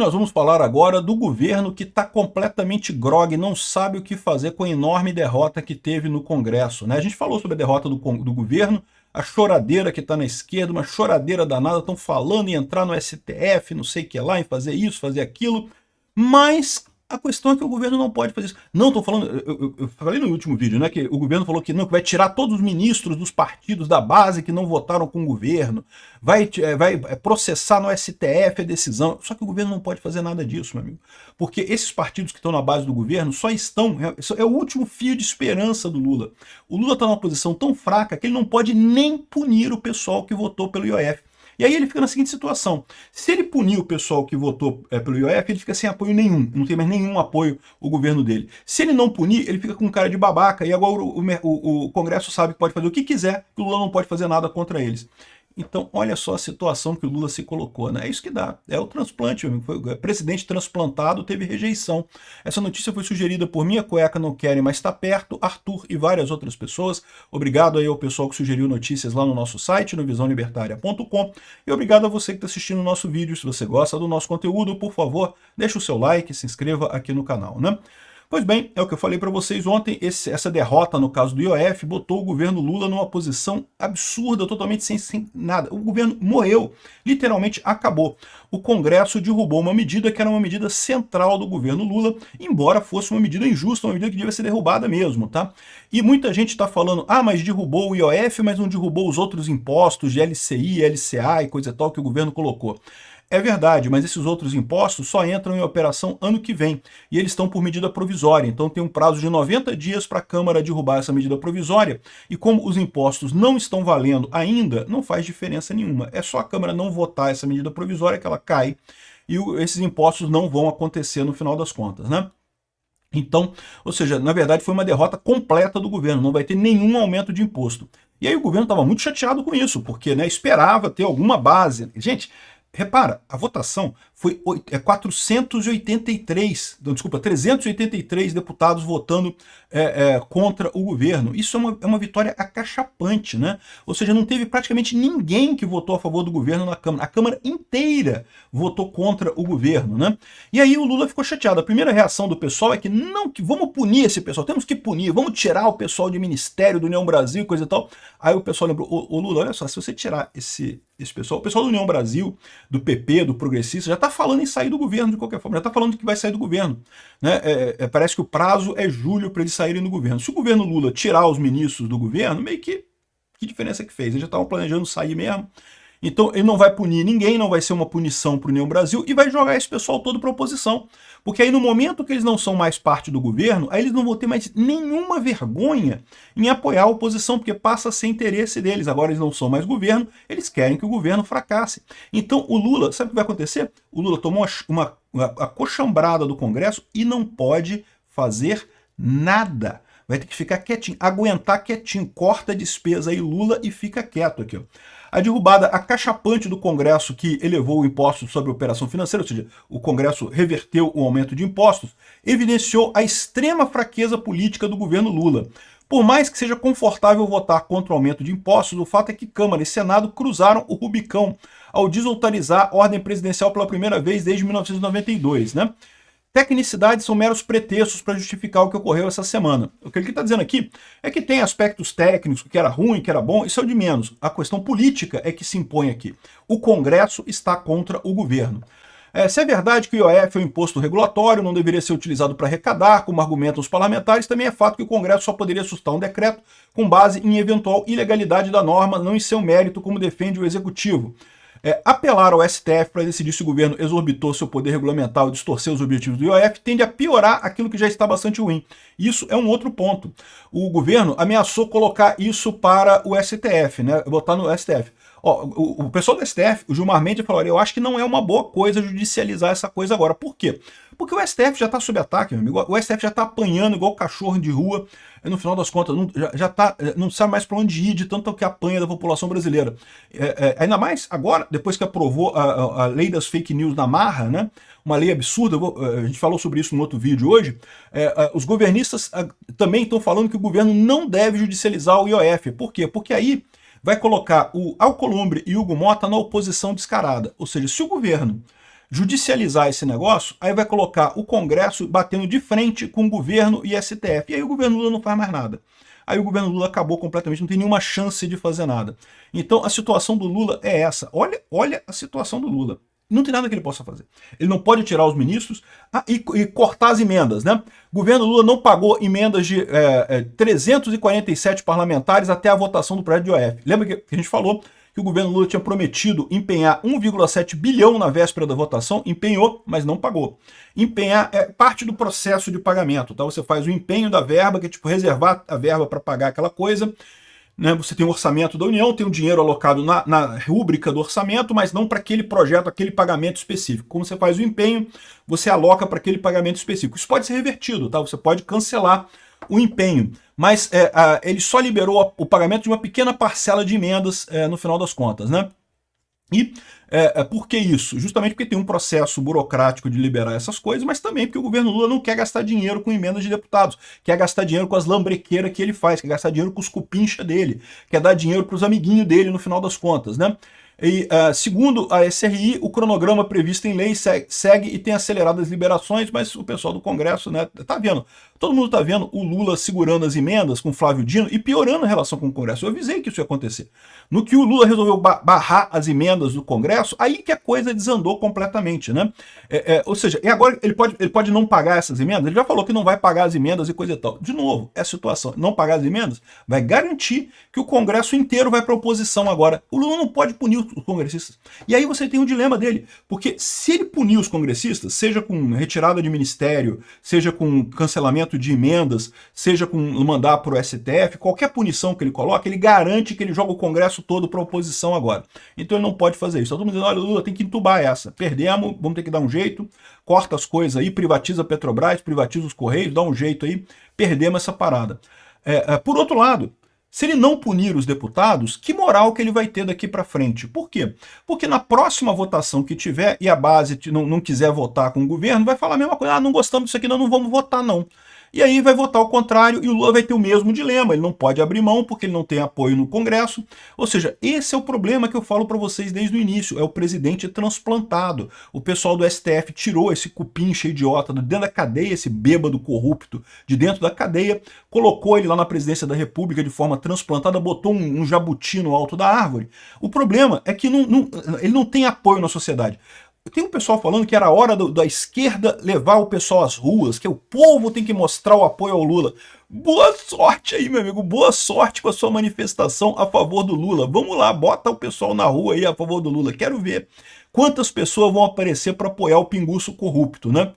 Nós vamos falar agora do governo que está completamente grogue, não sabe o que fazer com a enorme derrota que teve no Congresso, né? A gente falou sobre a derrota do governo, a choradeira que está na esquerda, uma choradeira danada, estão falando em entrar no STF, não sei o que lá, em fazer isso, fazer aquilo, mas a questão é que o governo não pode fazer isso. Não, estou falando, eu falei no último vídeo, né, que o governo falou que não, que vai tirar todos os ministros dos partidos da base que não votaram com o governo, vai processar no STF a decisão, só que o governo não pode fazer nada disso, meu amigo, porque esses partidos que estão na base do governo só estão, é o último fio de esperança do Lula. O Lula está numa posição tão fraca que ele não pode nem punir o pessoal que votou pelo IOF. E aí ele fica na seguinte situação: se ele punir o pessoal que votou pelo IOF, ele fica sem apoio nenhum, não tem mais nenhum apoio o governo dele. Se ele não punir, ele fica com cara de babaca, e agora o Congresso sabe que pode fazer o que quiser, que o Lula não pode fazer nada contra eles. Então, olha só a situação que o Lula se colocou, né? É isso que dá. É o transplante, meu amigo. Foi o presidente transplantado, teve rejeição. Essa notícia foi sugerida por Minha Cueca Não Querem Mais Estar Perto, Arthur e várias outras pessoas. Obrigado aí ao pessoal que sugeriu notícias lá no nosso site, no visãolibertaria.com. E obrigado a você que está assistindo o nosso vídeo. Se você gosta do nosso conteúdo, por favor, deixa o seu like e se inscreva aqui no canal, né? Pois bem, é o que eu falei para vocês ontem, essa derrota no caso do IOF botou o governo Lula numa posição absurda, totalmente sem nada. O governo morreu, literalmente acabou. O Congresso derrubou uma medida que era uma medida central do governo Lula, embora fosse uma medida injusta, uma medida que devia ser derrubada mesmo, tá? E muita gente está falando, mas derrubou o IOF, mas não derrubou os outros impostos de LCI, LCA e coisa e tal que o governo colocou. É verdade, mas esses outros impostos só entram em operação ano que vem, e eles estão por medida provisória, então tem um prazo de 90 dias para a Câmara derrubar essa medida provisória, e como os impostos não estão valendo ainda, não faz diferença nenhuma. É só a Câmara não votar essa medida provisória que ela cai, e esses impostos não vão acontecer no final das contas, né? Então, ou seja, na verdade foi uma derrota completa do governo, não vai ter nenhum aumento de imposto. E aí o governo estava muito chateado com isso, porque esperava ter alguma base. Gente, repara, a votação foi 383 deputados votando contra o governo. Isso é uma vitória acachapante, né? Ou seja, não teve praticamente ninguém que votou a favor do governo na Câmara. A Câmara inteira votou contra o governo, né? E aí o Lula ficou chateado. A primeira reação do pessoal é que não, que vamos punir esse pessoal, temos que punir, vamos tirar o pessoal de Ministério do União Brasil, coisa e tal. Aí o pessoal lembrou, ô Lula, olha só, se você tirar esse pessoal, o pessoal do União Brasil, do PP, do Progressista, já está falando em sair do governo de qualquer forma, já está falando que vai sair do governo, né? Parece que o prazo é julho para eles saírem do governo. Se o governo Lula tirar os ministros do governo, meio que diferença que fez? Eles já estavam planejando sair mesmo. Então ele não vai punir ninguém, não vai ser uma punição para o União Brasil e vai jogar esse pessoal todo para a oposição. Porque aí no momento que eles não são mais parte do governo, aí eles não vão ter mais nenhuma vergonha em apoiar a oposição, porque passa a ser interesse deles. Agora eles não são mais governo, eles querem que o governo fracasse. Então o Lula, sabe o que vai acontecer? O Lula tomou uma acochambrada do Congresso e não pode fazer nada. Vai ter que ficar quietinho, aguentar quietinho, corta a despesa aí Lula e fica quieto aqui, ó. A derrubada acachapante do Congresso que elevou o imposto sobre operação financeira, ou seja, o Congresso reverteu o aumento de impostos, evidenciou a extrema fraqueza política do governo Lula. Por mais que seja confortável votar contra o aumento de impostos, o fato é que Câmara e Senado cruzaram o Rubicão ao desautorizar a ordem presidencial pela primeira vez desde 1992, né? Tecnicidades são meros pretextos para justificar o que ocorreu essa semana. O que ele está dizendo aqui é que tem aspectos técnicos, que era ruim, que era bom, isso é o de menos. A questão política é que se impõe aqui. O Congresso está contra o governo. Se é verdade que o IOF é um imposto regulatório, não deveria ser utilizado para arrecadar, como argumentam os parlamentares, também é fato que o Congresso só poderia sustar um decreto com base em eventual ilegalidade da norma, não em seu mérito, como defende o Executivo. Apelar ao STF para decidir se o governo exorbitou seu poder regulamentar ou distorcer os objetivos do IOF tende a piorar aquilo que já está bastante ruim. Isso é um outro ponto. O governo ameaçou colocar isso para o STF, né? Botar no STF. O pessoal do STF, o Gilmar Mendes, falou: eu acho que não é uma boa coisa judicializar essa coisa agora. Por quê? Porque o STF já está sob ataque, meu amigo. O STF já está apanhando igual cachorro de rua. No final das contas, não sabe mais para onde ir de tanto que apanha da população brasileira. Ainda mais agora, depois que aprovou a lei das fake news na marra, né? Uma lei absurda, a gente falou sobre isso no outro vídeo hoje. Os governistas também estão falando que o governo não deve judicializar o IOF. Por quê? Porque aí vai colocar o Alcolumbre e o Hugo Mota na oposição descarada. Ou seja, se o governo judicializar esse negócio, aí vai colocar o Congresso batendo de frente com o governo e STF. E aí o governo Lula não faz mais nada. Aí o governo Lula acabou completamente, não tem nenhuma chance de fazer nada. Então a situação do Lula é essa. Olha a situação do Lula. Não tem nada que ele possa fazer. Ele não pode tirar os ministros e cortar as emendas, né? O governo Lula não pagou emendas de 347 parlamentares até a votação do projeto de OF. Lembra que a gente falou que o governo Lula tinha prometido empenhar 1,7 bilhão na véspera da votação? Empenhou, mas não pagou. Empenhar é parte do processo de pagamento, tá? Você faz o empenho da verba, que é tipo reservar a verba para pagar aquela coisa. Né, você tem o orçamento da União, tem o dinheiro alocado na rúbrica do orçamento, mas não para aquele projeto, aquele pagamento específico. Como você faz o empenho, você aloca para aquele pagamento específico. Isso pode ser revertido, tá? Você pode cancelar o empenho, mas ele só liberou o pagamento de uma pequena parcela de emendas no final das contas, né? E por que isso? Justamente porque tem um processo burocrático de liberar essas coisas, mas também porque o governo Lula não quer gastar dinheiro com emendas de deputados, quer gastar dinheiro com as lambrequeiras que ele faz, quer gastar dinheiro com os cupincha dele, quer dar dinheiro para os amiguinhos dele no final das contas, né? E, segundo a SRI, o cronograma previsto em lei segue e tem acelerado as liberações, mas o pessoal do Congresso, né, tá vendo. Todo mundo tá vendo o Lula segurando as emendas com Flávio Dino e piorando a relação com o Congresso. Eu avisei que isso ia acontecer. No que o Lula resolveu barrar as emendas do Congresso, aí que a coisa desandou completamente, né? Ou seja, e agora ele pode não pagar essas emendas? Ele já falou que não vai pagar as emendas e coisa e tal. De novo, é a situação. Não pagar as emendas vai garantir que o Congresso inteiro vai para oposição agora. O Lula não pode punir os congressistas. E aí você tem um dilema dele, porque se ele punir os congressistas, seja com retirada de ministério, seja com cancelamento de emendas, seja com mandar para o STF, qualquer punição que ele coloca, ele garante que ele joga o Congresso todo para oposição agora. Então ele não pode fazer isso. Todo mundo dizendo, olha, Lula tem que entubar essa. Perdemos, vamos ter que dar um jeito, corta as coisas aí, privatiza a Petrobras, privatiza os Correios, dá um jeito aí, perdemos essa parada. Por outro lado, se ele não punir os deputados, que moral que ele vai ter daqui para frente? Por quê? Porque na próxima votação que tiver e a base não quiser votar com o governo, vai falar a mesma coisa, não gostamos disso aqui, não vamos votar não. E aí vai votar ao contrário e o Lula vai ter o mesmo dilema, ele não pode abrir mão porque ele não tem apoio no Congresso. Ou seja, esse é o problema que eu falo para vocês desde o início, é o presidente transplantado. O pessoal do STF tirou esse cupincha idiota de dentro da cadeia, esse bêbado corrupto de dentro da cadeia, colocou ele lá na presidência da República de forma transplantada, botou um jabuti no alto da árvore. O problema é que ele não tem apoio na sociedade. Tem um pessoal falando que era a hora da esquerda levar o pessoal às ruas, que o povo tem que mostrar o apoio ao Lula. Boa sorte aí, meu amigo, boa sorte com a sua manifestação a favor do Lula. Vamos lá, bota o pessoal na rua aí a favor do Lula. Quero ver quantas pessoas vão aparecer para apoiar o pinguço corrupto, né?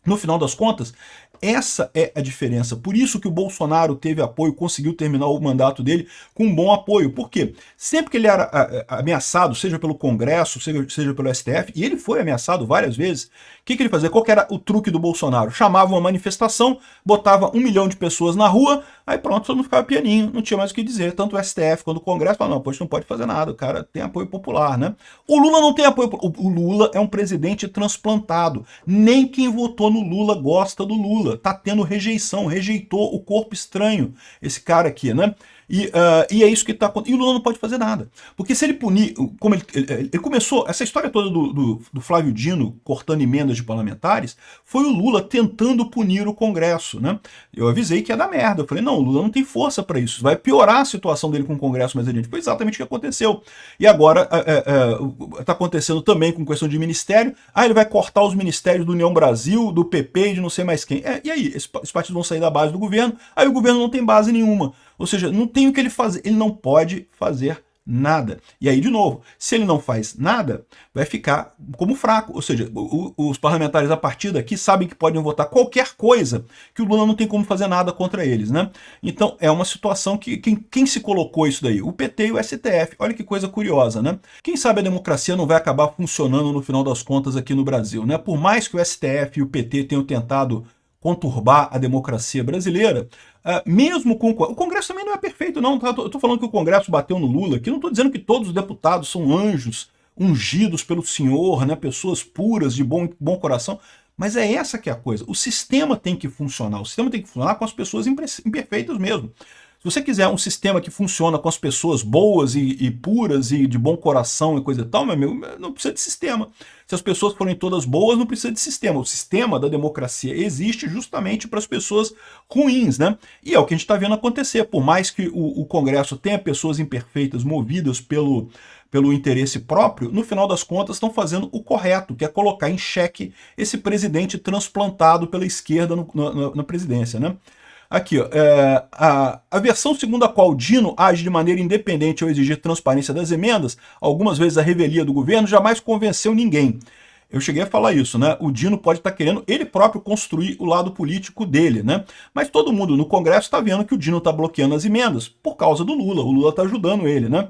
No final das contas, essa é a diferença. Por isso que o Bolsonaro teve apoio, conseguiu terminar o mandato dele com um bom apoio. Por quê? Sempre que ele era ameaçado, seja pelo Congresso, seja pelo STF, e ele foi ameaçado várias vezes, o que ele fazia? Qual que era o truque do Bolsonaro? Chamava uma manifestação, botava 1 milhão de pessoas na rua, aí pronto, todo mundo ficava pianinho, não tinha mais o que dizer. Tanto o STF quanto o Congresso falavam, não, pois não pode fazer nada, o cara tem apoio popular, né? O Lula não tem apoio, o Lula é um presidente transplantado. Nem quem votou no Lula gosta do Lula. Tá tendo rejeição, rejeitou o corpo estranho, esse cara aqui, né? E é isso que tá acontecendo. E o Lula não pode fazer nada. Porque se ele punir, como ele começou, essa história toda do Flávio Dino cortando emendas de parlamentares, foi o Lula tentando punir o Congresso, né? Eu avisei que ia dar merda. Eu falei, não, o Lula não tem força para isso. Vai piorar a situação dele com o Congresso mais adiante. Foi exatamente o que aconteceu. E agora tá acontecendo também com questão de ministério. Ele vai cortar os ministérios do União Brasil, do PP e de não sei mais quem. E aí? Esses partidos vão sair da base do governo, aí o governo não tem base nenhuma. Ou seja, não tem o que ele fazer, ele não pode fazer nada. E aí, de novo, se ele não faz nada, vai ficar como fraco. Ou seja, os parlamentares a partir daqui sabem que podem votar qualquer coisa, que o Lula não tem como fazer nada contra eles, né? Então, é uma situação que quem se colocou isso daí? O PT e o STF. Olha que coisa curiosa, né? Quem sabe a democracia não vai acabar funcionando no final das contas aqui no Brasil, né? Por mais que o STF e o PT tenham tentado conturbar a democracia brasileira, mesmo com o Congresso também não é perfeito, não. Tá? Eu tô falando que o Congresso bateu no Lula, que não estou dizendo que todos os deputados são anjos ungidos pelo Senhor, né? Pessoas puras, de bom coração, mas é essa que é a coisa. O sistema tem que funcionar, o sistema tem que funcionar com as pessoas imperfeitas mesmo. Se você quiser um sistema que funciona com as pessoas boas e puras e de bom coração e coisa e tal, meu amigo, não precisa de sistema. Se as pessoas forem todas boas, não precisa de sistema. O sistema da democracia existe justamente para as pessoas ruins, né? E é o que a gente está vendo acontecer. Por mais que o Congresso tenha pessoas imperfeitas movidas pelo interesse próprio, no final das contas estão fazendo o correto, que é colocar em xeque esse presidente transplantado pela esquerda na presidência, né? Aqui, ó, a versão segundo a qual Dino age de maneira independente ao exigir transparência das emendas, algumas vezes a revelia do governo, jamais convenceu ninguém. Eu cheguei a falar isso, né? O Dino pode estar querendo ele próprio construir o lado político dele, né? Mas todo mundo no Congresso está vendo que o Dino está bloqueando as emendas por causa do Lula. O Lula está ajudando ele, né?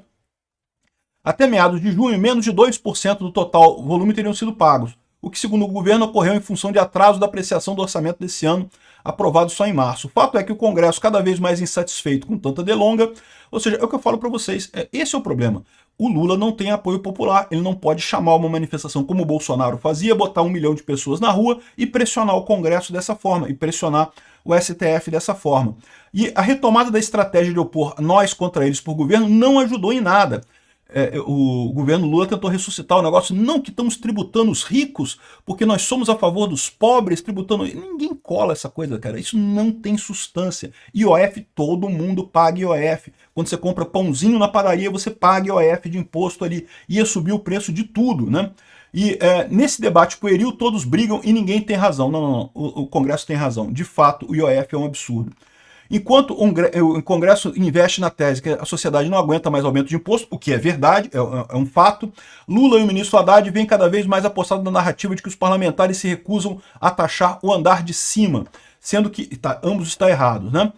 Até meados de junho, menos de 2% do total volume teriam sido pagos, o que, segundo o governo, ocorreu em função de atraso da apreciação do orçamento desse ano, aprovado só em março. O fato é que o Congresso, cada vez mais insatisfeito com tanta delonga, ou seja, é o que eu falo para vocês, esse é o problema. O Lula não tem apoio popular, ele não pode chamar uma manifestação como o Bolsonaro fazia, botar 1 milhão de pessoas na rua e pressionar o Congresso dessa forma, e pressionar o STF dessa forma. E a retomada da estratégia de opor nós contra eles por governo não ajudou em nada. O governo Lula tentou ressuscitar o negócio, não que estamos tributando os ricos, porque nós somos a favor dos pobres, tributando... Ninguém cola essa coisa, cara, isso não tem substância. IOF, todo mundo paga IOF. Quando você compra pãozinho na padaria, você paga IOF de imposto ali. Ia subir o preço de tudo, né? E nesse debate pueril, todos brigam e ninguém tem razão. Não. O Congresso tem razão. De fato, o IOF é um absurdo. Enquanto o Congresso investe na tese que a sociedade não aguenta mais aumento de imposto, o que é verdade, é um fato, Lula e o ministro Haddad vêm cada vez mais apostados na narrativa de que os parlamentares se recusam a taxar o andar de cima, sendo que ambos estão errados, né?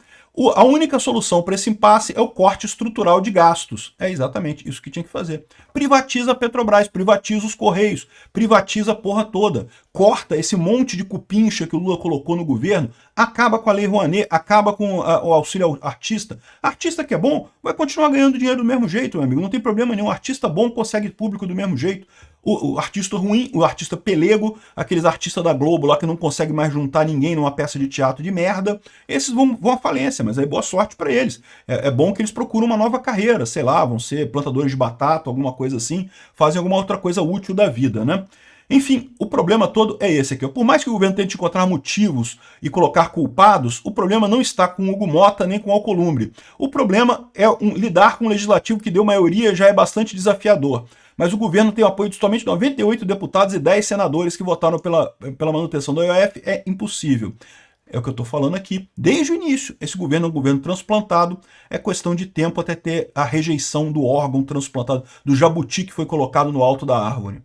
A única solução para esse impasse é o corte estrutural de gastos. É exatamente isso que tinha que fazer. Privatiza a Petrobras, privatiza os Correios, privatiza a porra toda. Corta esse monte de cupincha que o Lula colocou no governo, acaba com a Lei Rouanet, acaba com o auxílio ao artista. Artista que é bom vai continuar ganhando dinheiro do mesmo jeito, meu amigo. Não tem problema nenhum. Artista bom consegue público do mesmo jeito. O artista ruim, o artista pelego, aqueles artistas da Globo lá que não conseguem mais juntar ninguém numa peça de teatro de merda, esses vão à falência, mas aí boa sorte para eles. É bom que eles procuram uma nova carreira, sei lá, vão ser plantadores de batata, alguma coisa assim, fazem alguma outra coisa útil da vida, né? Enfim, o problema todo é esse aqui. Por mais que o governo tente encontrar motivos e colocar culpados, o problema não está com Hugo Mota nem com Alcolumbre. O problema é lidar com um legislativo que deu maioria já é bastante desafiador. Mas o governo tem o apoio de somente 98 deputados e 10 senadores que votaram pela manutenção do IOF. É impossível. É o que eu estou falando aqui. Desde o início, esse governo é um governo transplantado. É questão de tempo até ter a rejeição do órgão transplantado, do jabuti que foi colocado no alto da árvore.